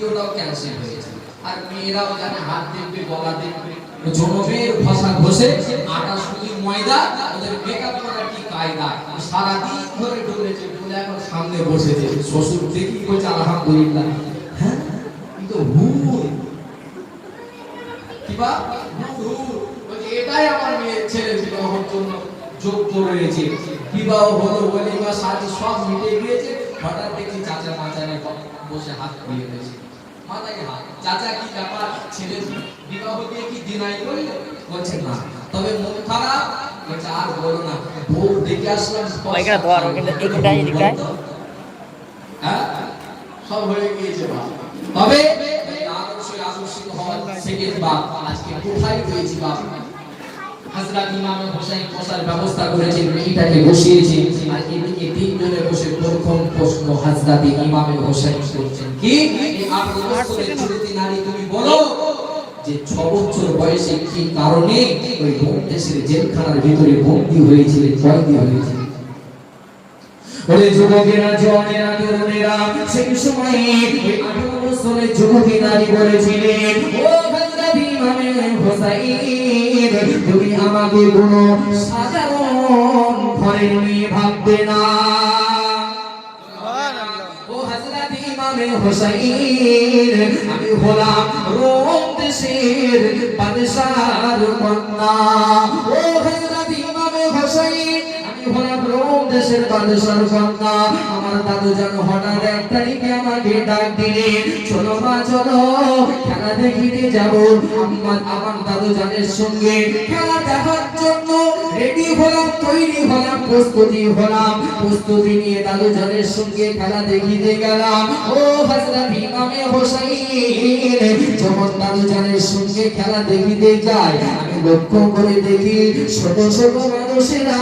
দ্বিতীয়টাও cancel হয়েছে। আর মেয়েরাও জানে হাত দেখবে, গলা দেখবে, জনমের ভাষা ঘষে আটা সুজি ময়দা, ওদের মেকআপ করার কি কায়দা, সারাদিন ধরে ডুবেছে, বলে এখন সামনে বসেছে, শ্বশুর দেখি বলছে আলহামদুলিল্লাহ। হ্যাঁ, কিন্তু হুর কিবা বলছে এটাই আমার মেয়ের ছেলে বিবাহের জন্য যোগ্য রয়েছে। বিবাহ হলো, ওলিমা সাজি সব মিটে গিয়েছে, হঠাৎ দেখি চাচা মাচানে বসে হাত দিয়ে দিয়েছে, মাথায় হাত। চাচা কি ব্যাপার, ছেলে বিবাহ দিয়ে কি দিনাই করলে? বলছে না, তবে মন খারাপ। বলছে আর বলো না, বউ দেখে আসলাম, হ্যাঁ সব হয়ে গিয়েছে বাপ। তবে আদর্শে আদর্শিত হওয়ার সেকেন্ড বাপ আজকে কোথায় রয়েছে বাপ? হযরত ইমাম হোসেন বসার ব্যবস্থা করেছেন, এটাকে বসিয়েছে, আর এদিকে তিনজনে বসে প্রথম প্রশ্ন হযরত ইমাম হোসেন করছেন কি, এই 8 বছরের ছোটটি নারী তুমি বলো যে 6 বছর বয়সে কি কারণে ওই দেশের জেলখানার ভিতরে বন্দী হয়েছিল, কয়েদি হয়েছিল? ওরে যুবকেরা, জওয়ানেরা, তরুণেরা, সেই সময় ওই 18 বছরের যুবতী নারী বলেছিলেন, ও হযরত ইমাম হোসেন, তুমি আমাকে কোনো সাধারণ ঘরের মেয়ে ভাববে না। ও হযরত ইমাম হোসেন, আমি হলাম রোম দেশের বাদশার কন্যা। ও হযরত ইমাম হোসেন, রোম দেশের বাদশার কন্যা। আমার দাদু জান হঠাৎ এক তারিখে আমাকে ডাক দিলেন, চলো মা চলো খেলা দেখিতে যাব। আমার দাদু জানের সঙ্গে খেলা দেখার জন্য রেডি হলাম, তৈরি হলাম, প্রস্তুতি হলাম। প্রস্তুতি নিয়ে দাদু জানের সঙ্গে খেলা দেখিতে গেলাম। ও হযরত ইমাম হোসেন, যখন দাদু জানের সঙ্গে খেলা দেখিতে যায়, আমি লক্ষ্য করে দেখি ছোট ছোট মানুষেরা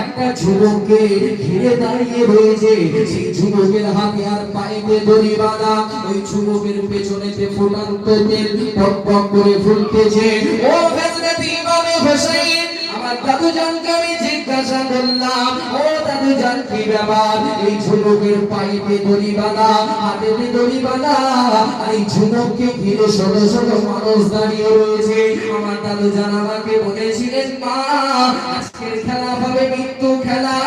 একটা যুবককে ঘিরে দাঁড়িয়ে রয়েছে। সেই যুবকের হাতে আর পায়েতে দড়ি বাঁধা, ওই যুবকের পেছনেতে ফুটান্ত তেল টক টক করে ফুটতেছে। ও হযরত ইমাম হোসেন, আমার দাদু জানকে আমি জিজ্ঞাসা করলাম, ও দাদু জান কি ব্যাপার? এই যুবকের পায়েতে দড়ি বাঁধা, হাতে দড়ি বাঁধা, আর এই যুবককে ঘিরে ছোট ছোট মানুষ দাঁড়িয়ে রয়েছে। আমার দাদু জান আমাকে বলেছিলেন, মা আজকের খেলা হবে মৃত্যু খেলা।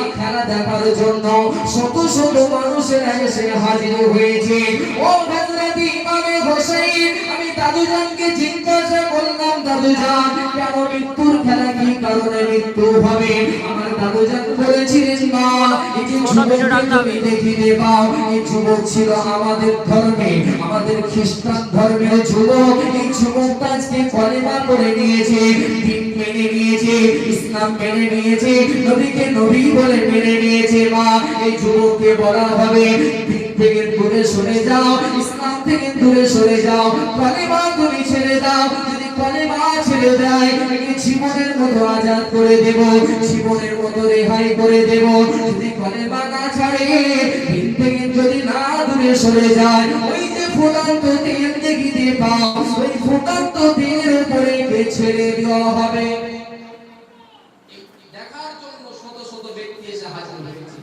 এই খেলা দেখার জন্য শত শত মানুষেরা এসে হাজির হয়েছে। ও হযরত ইমাম হোসেন, আমি দাদু জানকে জিজ্ঞাসা করলাম, দাদু জান কেন মৃত্যুর খেলা, কি কারণে মৃত্যু হবে? আমার দাদু জান বলেছিলেন, মা এই যে যুবককে তুমি দেখিতে পাও, এই যুবক ছিল আমাদের ধর্মে, আমাদের খ্রিস্টান ধর্মের যুবক। এই যুবক আজকে কলেমা পড়ে নিয়েছে, দিন মেনে নিয়েছে, ইসলাম মেনে নিয়েছে, নবীকে নবী বলে মেনে নিয়েছে। মা এই যুবককে বলা হবে, দিন থেকে দূরে সরে যাও, ইসলাম থেকে দূরে সরে যাও, কলেমা তুমি ছেড়ে দাও। যদি কলেমা ছেড়ে দেয়, একে জীবনের মতো আজাদ করে দেব, জীবনের মতো রেহাই করে দেব। যদি কলেমা না ছাড়ে, দিন থেকে যদি না দূরে সরে যায়, ওই যে ফুটান্ত তেল দেখিতে পাও, ওই ফুটান্ত তেলের উপরে ছেড়ে দেওয়া হবে। দেখার জন্য শত শত ব্যক্তি এসে হাজির হয়েছে।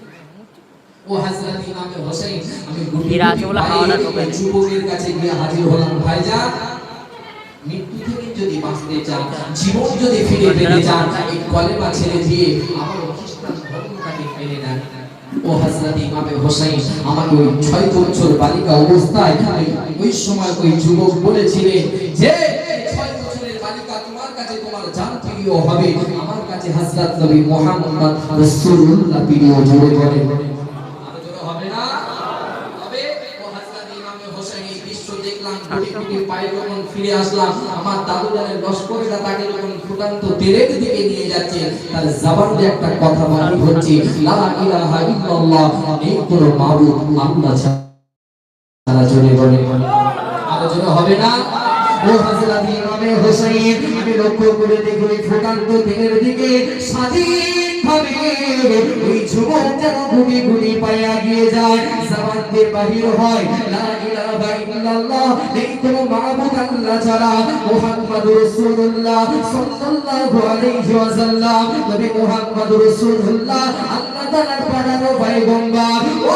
ও হযরত ইমাম হোসেন, আমি যুবকের কাছে গিয়ে হাজির হলাম, ভাইজান মৃত্যু থেকে যদি বাঁচতে চান, জীবন যদি ফিরে পেতে চান, এই কলেমা ছেড়ে দিয়ে আমার খ্রিস্টান ধর্মটাকে মেনে নেন। ও হযরত ইমাম হোসেন, আমাকে ওই 6 বছর বালিকা অবস্থায় ওই সময় ওই যুবক বলেছিলেন যে 6 বছরের বালিকা তোমার কাছে তোমার জান প্রিয় হবে, আমার কাছে হযরত নবী মুহাম্মদ রাসূলুল্লাহ প্রিয়। জোরে বলেন আরো জোরে হবে না? তবে ও হযরত ইমাম হোসেন এই দৃশ্য দেখলাম, গুটি গুটি পায়ে যখন ফিরে আসলাম, আমার দাদু জানের লস্করেরা তাকে যখন ফুটান্ত তেলের দিকে নিয়ে যাচ্ছে, তার জবান দিয়ে একটা কথা বাড়ি হচ্ছে, লা ইলাহা ইল্লাল্লাহ, এই কোন মাবুদ আল্লাহ ছাড়া। জোরে বলেন আরো জোরে হবে না? ও হযরত ইমাম হোসেন, আমি লক্ষ্য করে দেখি ওই ফুটান্ত তেলের দিকে স্বাধীনভাবে ওই যুবক যেন গুটি গুটি পায়ে এগিয়ে যায়, জবান দিয়ে বাহির হয়, লা ইলাহা ইল্লাল্লাহ, এই কোন মাবুদ আল্লাহ ছাড়া, মুহাম্মাদুর রাসূলুল্লাহ সাল্লাল্লাহু আলাইহি ওয়াসাল্লাম, নবী মুহাম্মাদুর রাসূলুল্লাহ আল্লাহ তাআলার পাঠানো পয়গম্বর। ও